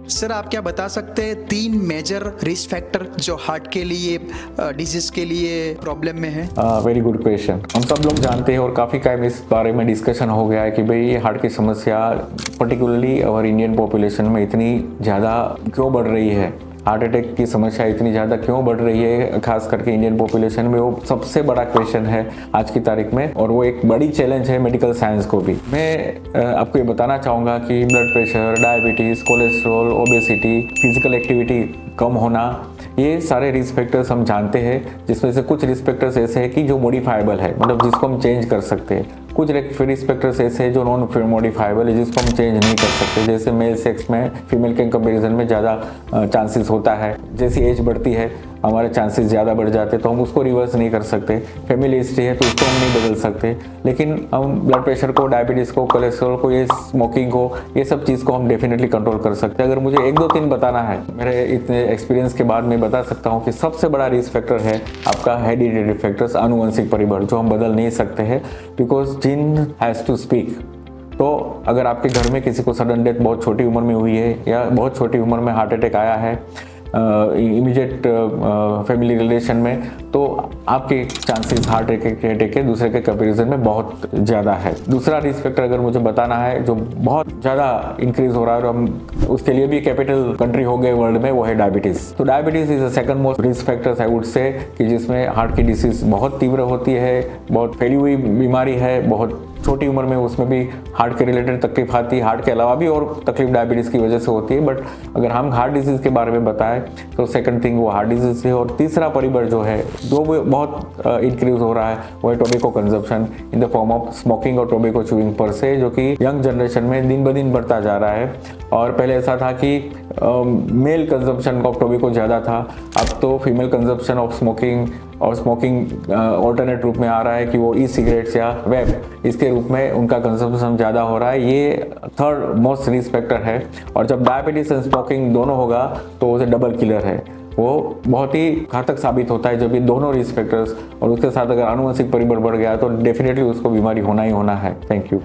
Sir आप क्या बता सकते हैं 3 मेजर रिस्क फैक्टर जो हार्ट के लिए डिजीज के लिए प्रॉब्लम में है? Very good question. हम सब लोग जानते हैं और काफ़ी टाइम इस बारे में डिस्कशन हो गया है कि भाई ये हार्ट की समस्या पर्टिकुलरली और इंडियन पॉपुलेशन में इतनी ज़्यादा क्यों बढ़ रही है, हार्ट अटैक की समस्या इतनी ज़्यादा क्यों बढ़ रही है खास करके इंडियन पॉपुलेशन में। वो सबसे बड़ा क्वेश्चन है आज की तारीख में और वो एक बड़ी चैलेंज है मेडिकल साइंस को भी। मैं आपको ये बताना चाहूँगा कि blood pressure, diabetes, cholesterol, obesity, physical activity कम होना, ये सारे रिस्क फैक्टर्स हम जानते हैं, जिसमें से कुछ रिस्क फैक्टर्स ऐसे हैं कि जो मॉडिफाइबल है, मतलब जिसको हम चेंज कर सकते हैं। कुछ रिस्क फैक्टर्स ऐसे हैं जो नॉन मॉडिफाइबल है, जिसको हम चेंज नहीं कर सकते। जैसे मेल सेक्स में फीमेल के कंपैरिजन में ज़्यादा चांसेस होता है, जैसी एज बढ़ती है हमारे चांसेस ज़्यादा बढ़ जाते हैं, तो हम उसको रिवर्स नहीं कर सकते। फैमिली हिस्ट्री है तो उसको हम नहीं बदल सकते, लेकिन हम ब्लड प्रेशर को, डायबिटीज़ को, कोलेस्ट्रॉल को, ये स्मोकिंग को, ये सब चीज़ को हम डेफिनेटली कंट्रोल कर सकते हैं। अगर मुझे 1-2-3 बताना है, मेरे इतने एक्सपीरियंस के बाद मैं बता सकता हूँ कि सबसे बड़ा रिस्क फैक्टर है आपका हेरिडिटरी फैक्टर्स, आनुवंशिक परिबळ, जो हम बदल नहीं सकते हैं, because gene has to speak. तो अगर आपके घर में किसी को सडन डेथ बहुत छोटी उम्र में हुई है या बहुत छोटी उम्र में हार्ट अटैक आया है इमीडिएट फैमिली रिलेशन में, तो आपके चांसेस हार्ट अटैक के दूसरे के कंपैरिजन में बहुत ज़्यादा है। दूसरा रिस्क फैक्टर अगर मुझे बताना है जो बहुत ज़्यादा इंक्रीज हो रहा है और हम उसके लिए भी कैपिटल कंट्री हो गए वर्ल्ड में, वो है डायबिटीज़। तो diabetes is the second most risk factors I would say, कि जिसमें हार्ट की डिसीज़ बहुत तीव्र होती है, बहुत फैली हुई बीमारी है, बहुत छोटी उम्र में उसमें भी हार्ट के रिलेटेड तकलीफ आती है। हार्ट के अलावा भी और तकलीफ डायबिटीज़ की वजह से होती है, बट अगर हम हार्ट डिजीज़ के बारे में बताएं तो सेकंड थिंग वो हार्ट डिजीज़ है। और तीसरा परिबळ जो है, जो बहुत इंक्रीज हो रहा है, वो है tobacco consumption in the form of smoking और टोबैको च्यूइंग पर से, जो कि यंग जनरेशन में दिन ब दिन बढ़ता जा रहा है। और पहले ऐसा था कि मेल कंजप्शन ऑफ टोबैको ज़्यादा था, अब तो फीमेल कंजप्शन ऑफ स्मोकिंग और स्मोकिंग ऑल्टरनेट रूप में आ रहा है कि वो ई सिगरेट्स या वेब, इसके रूप में उनका कंजम्पशन ज़्यादा हो रहा है। ये थर्ड मोस्ट रिस्क फैक्टर है। और जब डायबिटीज एंड स्मोकिंग दोनों होगा तो उसे डबल किलर है, वो बहुत ही घातक साबित होता है जब ये दोनों रिस्क फैक्टर्स और उसके साथ अगर आनुवंशिक परिबळ बढ़ गया तो डेफिनेटली उसको बीमारी होना ही होना है। Thank you.